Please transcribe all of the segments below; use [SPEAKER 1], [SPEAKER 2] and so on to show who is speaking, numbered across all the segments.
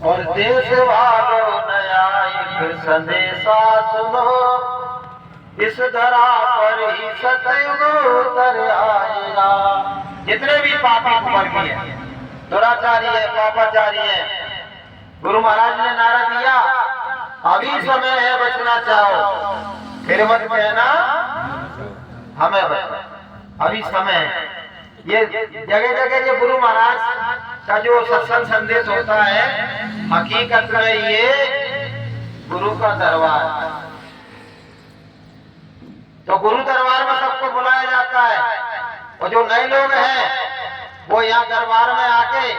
[SPEAKER 1] और देश वालों नया एक संदेशा सुनो, इस धरा पर ही सतयुग उतर आएगा। जितने भी पापी कुवर्गी है, दुराचारी है, पापाचारी है, गुरु महाराज ने नारा दिया, अभी समय है बचना चाहो, फिर मत कहना हमें बचना, अभी समय है। ये जगह जगह ये गुरु महाराज का जो सत्संग संदेश होता है, हकीकत में ये गुरु का दरबार। तो गुरु दरबार में सबको बुलाया जाता है, और जो नए लोग हैं वो यहाँ दरबार में आके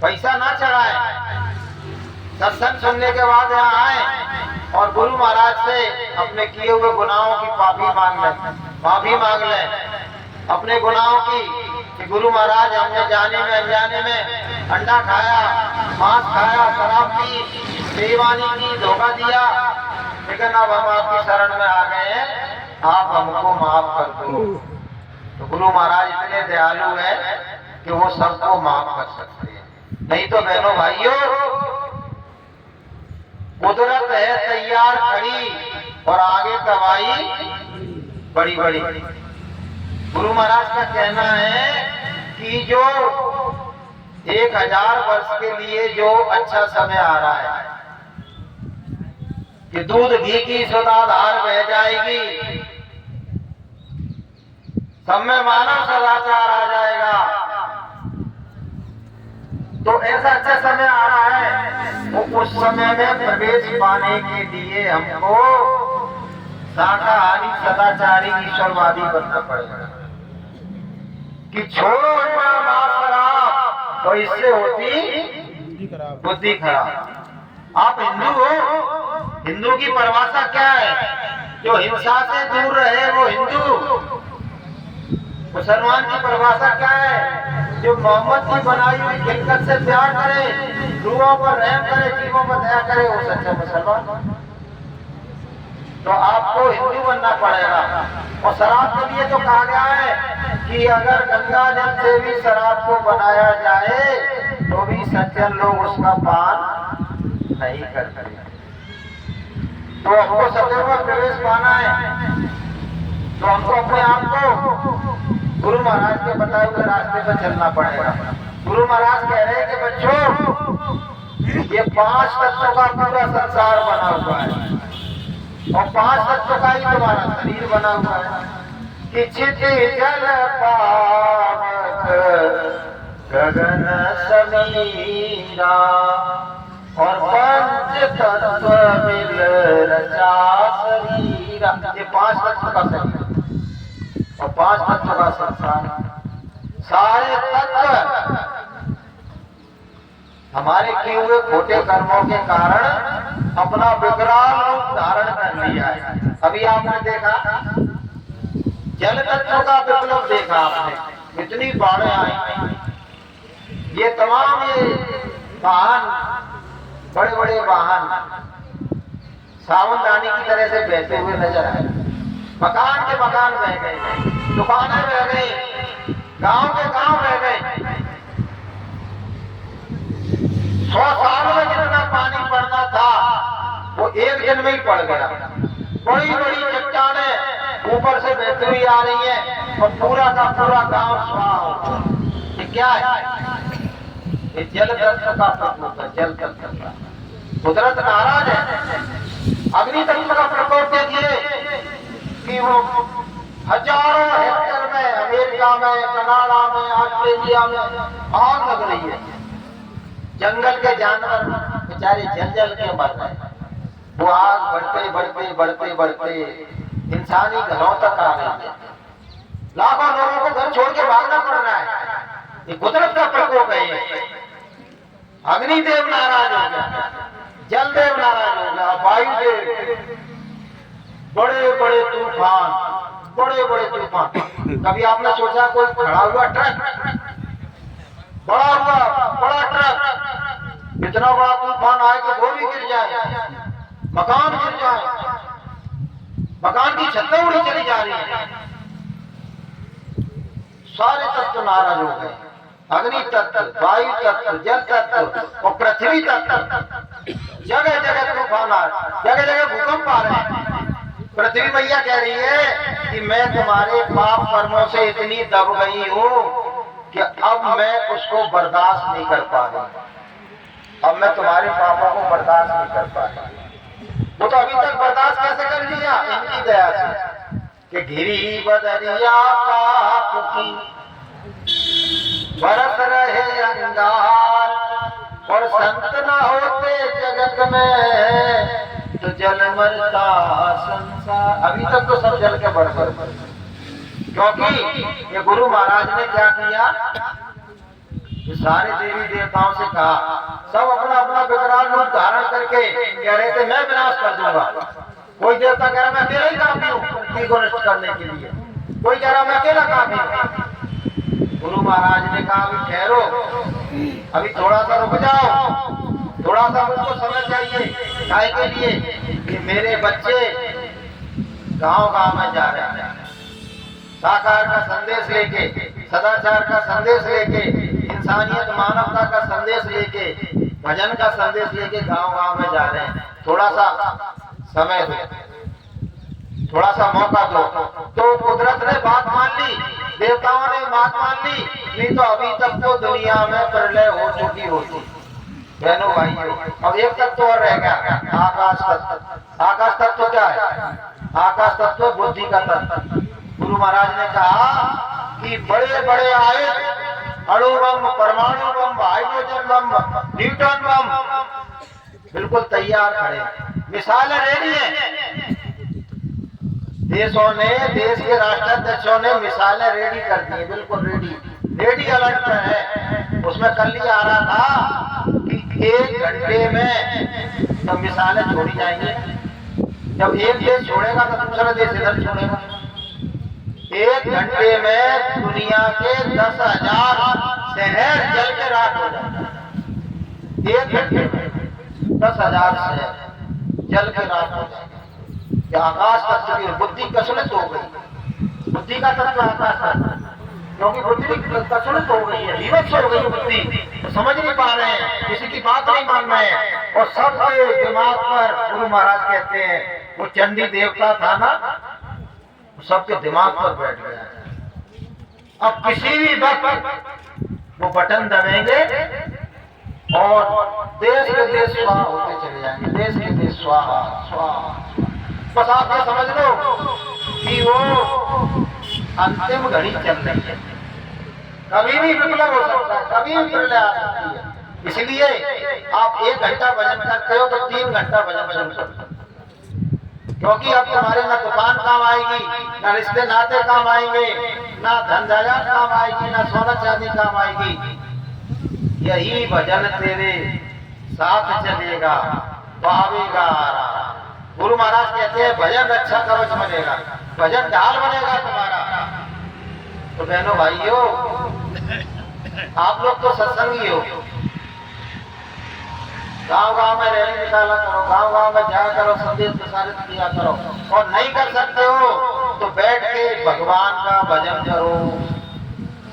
[SPEAKER 1] पैसा ना चढ़ाए, सत्संग सुनने के बाद यहाँ आए और गुरु महाराज से अपने किए हुए गुनाहों की माफी मांग लें अपने गुनाहों की, कि गुरु महाराज हमने जाने में अनजाने में अंडा खाया, मांस खाया, शराब पी, बेईमानी की, धोखा दिया, लेकिन अब हम आपकी शरण में आ गए हैं, आप हमको माफ कर दो। तो गुरु महाराज इतने दयालु है कि वो सबको माफ कर सकते हैं। नहीं तो बहनों भाइयों, कुदरत है तैयार खड़ी और आगे गवाही बड़ी बड़ी। गुरु महाराज का कहना है कि जो 1000 वर्ष के लिए जो अच्छा समय आ रहा है, कि दूध घी की सुधाधार बह जाएगी, सब में मानव सदाचार आ जाएगा, तो ऐसा अच्छा समय आ रहा है। वो उस समय में प्रवेश पाने के लिए हमको शाकाहारी, सदाचारी, ईश्वरवादी बनना पड़ेगा, कि छोड़ो अंडा, मांस, शराब, तो इससे होती बुद्धि खराब। आप हिंदू हो, हिंदू की परिभाषा क्या है? जो हिंसा से दूर रहे वो हिंदू। मुसलमान की परिभाषा क्या है? जो मोहम्मद की बनाई हुई खिलकत से प्यार करे, रूहों पर रहम करे, जीवों पर दया करे, वो सच्चा मुसलमान। तो आपको हिंदू बनना पड़ेगा। और शराब के लिए तो कहा गया है कि अगर गंगा जल से भी शराब को बनाया जाए तो भी सज्जन लोग उसका पान नहीं करते। तो हमको सत्संग में प्रवेश पाना है, तो हमको अपने आप को गुरु महाराज के बताए हुए रास्ते पर चलना पड़ेगा। गुरु महाराज कह रहे हैं कि बच्चों, ये 5 तत्वों का पूरा संसार बना हुआ है, और 5 तत्वों का ही तुम्हारा शरीर बना हुआ है, कि चित जल पावक गगन समीरा, और 5 तत्व मिल रचा शरीरा। ये 5 तत्व का शरीर और 5 तत्व का संसार। सारे तत्व हमारे किए हुए खोटे कर्मों के कारण अपना विकराल रूप धारण कर लिया है। अभी आपने देखा जल तत्व का विप्लव देखा आपने, इतनी बाढ़ें आई, ये तमाम ये वाहन, बड़े बड़े वाहन सावधानी की तरह से बहते हुए नजर आए। मकान के मकान बह गए, दुकानें बह गई, गांव के गांव बह गए। 100 साल में जितना पानी पड़ना था वो 1 दिन में ही पड़ गया। बड़ी बड़ी चट्टानें ऊपर से बहती हुई आ रही है और पूरा का पूरा गांव स्वाहा हो गया। ये क्या है? ये जल तत्व का प्रकोप है, जल तत्व का। कुदरत नाराज है। अग्नि तत्व का प्रकोप देखिए कि वो हजारों हेक्टेयर में अमेरिका में, कनाडा में, ऑस्ट्रेलिया में आग लग रही है। जंगल के जानवर बेचारे जल जल के मर रहे हैं। वो आग बढ़ते बढ़ते बढ़ते बढ़ते इंसानी घरों तक आ रही है। लाखों लोगों को घर छोड़ के भागना पड़ रहा है। ये कुदरत का प्रकोप है। ये अग्निदेव नाराज हो गया, जल देव नाराज हो गया, वायुदेव, बड़े बड़े तूफान, बड़े बड़े तूफान। कभी आपने सोचा कोई खड़ा हुआ ट्रक, बड़ा ट्रक, इतना बड़ा तूफान आए कि वो भी गिर जाए, मकान गिर जाए, मकान की छतें उड़ी चली जा रही है। सारे तत्व नाराज हो गए। अग्नि तत्व, वायु तत्व, जल तत्व और पृथ्वी तत्व, जगह जगह तूफान आ रहे, जगह जगह भूकंप आ रहे हैं। पृथ्वी मैया कह रही है कि मैं तुम्हारे पाप कर्मों से इतनी दब गई हूँ कि अब मैं उसको बर्दाश्त नहीं कर पा रही, अब मैं तुम्हारे पापों को बर्दाश्त नहीं कर पा रही। वो तो अभी तक बर्दाश्त कैसे कर लिया? इनकी दया से कि घिरी बदरिया पाप की बरस रहे अंगार, और संत न होते जगत में तो जल मरता संसार। अभी तक तो सब जल के बरसर, क्योंकि ये गुरु महाराज ने क्या किया, ये सारे देवी देवताओं से कहा, सब अपना अपना विकराल रूप धारण करके कह रहे थे मैं विनाश कर दूंगा। कोई देवता कह रहा मैं अकेला ही काफी हूँ पृथ्वी को नष्ट करने के लिए, कोई कह रहा मैं अकेला काफी हूँ। गुरु महाराज ने कहा अभी ठहरो, अभी थोड़ा सा रुक जाओ, थोड़ा सा मुझको समय चाहिए काय के लिए कि मेरे बच्चे गांव गांव में जा रहे हैं, साकार का संदेश लेके, सदाचार का संदेश लेके, इंसानियत मानवता का संदेश लेके, भजन का संदेश लेके गांव गांव में जा रहे हैं। थोड़ा सा समय दो, थोड़ा सा मौका दो। तो कुदरत ने बात मान ली, देवताओं ने बात मान ली, नहीं तो अभी तक तो दुनिया में प्रलय हो चुकी होती। बहनों भाइयों, अब एक तत्व और रह गया, आकाश तत्व। आकाश तत्व क्या है? आकाश तत्व बुद्धि का तत्व। गुरु महाराज ने कहा कि बड़े बड़े आयुध, अणु बम, परमाणु बम, हाइड्रोजन बम, न्यूट्रॉन बम बिल्कुल तैयार खड़े, मिसाल रेडी है। देशों ने, देश के राष्ट्राध्यक्षों ने मिसालें रेडी कर दी, बिल्कुल रेडी अलर्ट पर है। उसमें कल ही आ रहा था कि 1 घंटे में जब मिसालें छोड़ी जाएंगी, जब एक देश छोड़ेगा तो दूसरा देश इधर छोड़ेगा। 1 घंटे में दुनिया के 10,000 शहर जल के राख हो जाएंगे। 1 घंटे में 10,000 शहर जल के राख हो जाएंगे। आकाश तत्व की बुद्धि कसुलित हो गई, बुद्धि का तत्व आकाश तत्व, क्योंकि बुद्धि कसुलित हो गई है, विवश हो गई बुद्धि, तो समझ नहीं पा रहे हैं, किसी की बात नहीं मान रहे हैं। और सबके दिमाग पर गुरु महाराज कहते हैं वो चंडी देवता था ना, सबके दिमाग पर बैठ गया है। अब किसी भी वक्त वो बटन दबेंगे और देश के देश स्वाहा होते चले जाएंगे, देश के देश स्वाहा स्वाहा। बस आप ये समझ लो कि वो अंतिम घड़ी चल रही है, कभी भी विप्लव हो सकता है, कभी भी प्रलय आ सकती है। इसलिए आप 1 घंटा भजन करते हो तो 3 घंटा भजन शुरू करो, क्योंकि अब तुम्हारे ना दुकान काम आएगी, ना रिश्ते नाते काम आएंगे, ना धन दौलत काम आएगी, ना सोना चांदी काम आएगी। यही भजन तेरे साथ चलेगा, पावेगा। गुरु महाराज कहते हैं भजन रक्षा कवच बनेगा, भजन ढाल बनेगा तुम्हारा। तो बहनों भाइयों, आप लोग तो सत्संगी हो, गांव गांव में रैली निकाला करो, गांव गांव में जाया करो, संदेश प्रसारित किया करो। और नहीं कर सकते हो तो बैठ के भगवान का भजन करो,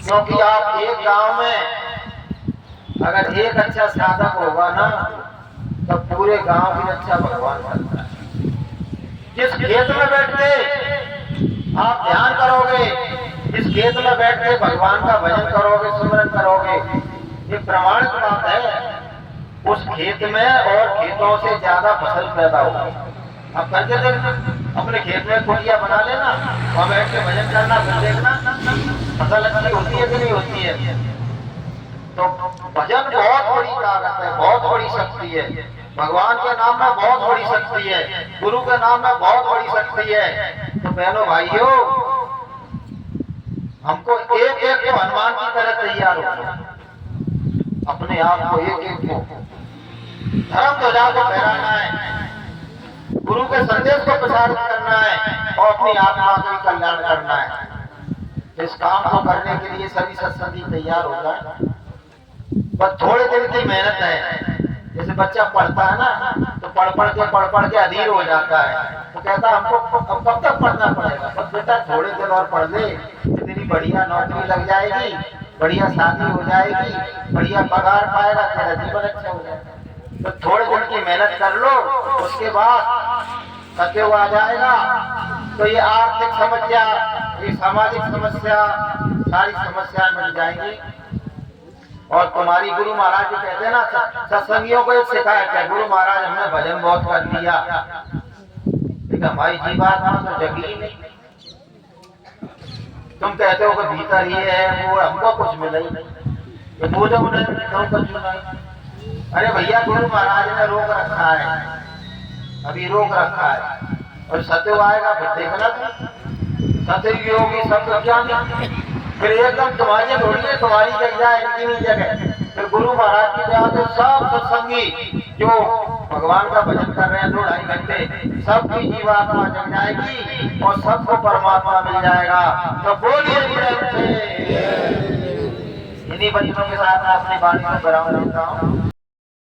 [SPEAKER 1] क्योंकि आप एक गांव में अगर एक अच्छा साधक होगा ना तो पूरे गांव की रक्षा भगवान करता है। जिस खेत में बैठ के आप ध्यान करोगे, जिस खेत में बैठ के भगवान का भजन करोगे, सुमरन करोगे, ये प्रमाणित बात है, उस खेत में और खेतों से ज्यादा फसल पैदा होगी। अब करके देखना, अपने खेत में कुटिया बना लेना, वहां बैठ के भजन करना, फिर देखना फसल अच्छी होती है कि नहीं होती है। तो भजन बहुत बड़ी ताकत है, बहुत बड़ी शक्ति है। भगवान के नाम में बहुत बड़ी शक्ति है, गुरु के नाम में बहुत बड़ी शक्ति है। तो बहनों भाइयों, हमको एक एक को हनुमान की तरह तैयार होना, अपने आप को एक एक को धर्म ध्वजा को फहराना है, गुरु के संदेश को प्रसारित करना है और अपनी आत्मा का कल्याण करना है। इस काम को करने के लिए सभी सत्संगी तैयार हो जाए। बस थोड़े दिन की मेहनत है। जैसे बच्चा पढ़ता है ना, तो पढ़ के अधीर हो जाता है, तो कहता है हमको अब कब तक पढ़ना पड़ेगा। बस बेटा थोड़े दिन और पढ़ ले, इतनी बढ़िया नौकरी लग जाएगी, बढ़िया शादी हो जाएगी, बढ़िया पगार पाएगा, तेरा जीवन अच्छा हो जाएगा। तो थोड़े दिन की मेहनत कर लो, उसके बाद सत्य आ जाएगा। तो ये आर्थिक समस्या, ये सामाजिक समस्या, सारी समस्याएं मिट जाएंगी। और तुम्हारी गुरु महाराज जी कहते हैं ना, सत्संगियों को एक शिकायत है, गुरु महाराज हमने भजन बहुत कर लिया, लेकिन हमारी जीवात्मा तो जगी नहीं। तुम कहते हो कि भीतर ये है वो, हमको कुछ मिला ही नहीं, ये बोझो नहीं, कुछ नहीं। अरे भैया गुरु महाराज ने रोक रखा है, अभी रोक रखा है, और सत्य आएगा फिर देखना। सत्य योगी सत्य ज्ञानी, फिर एकदम तुम्हारी थोड़ी तुम्हारी जगह इनकी नहीं जगह। फिर गुरु महाराज की दया से सब सत्संगी जो भगवान का भजन कर रहे हैं 2-2.5 घंटे, सबकी जीवात्मा जग जाएगी और सबको परमात्मा मिल जाएगा। तो बोलिए इन्हीं बच्चों के साथ मैं अपनी वाणी को विराम देता हूँ।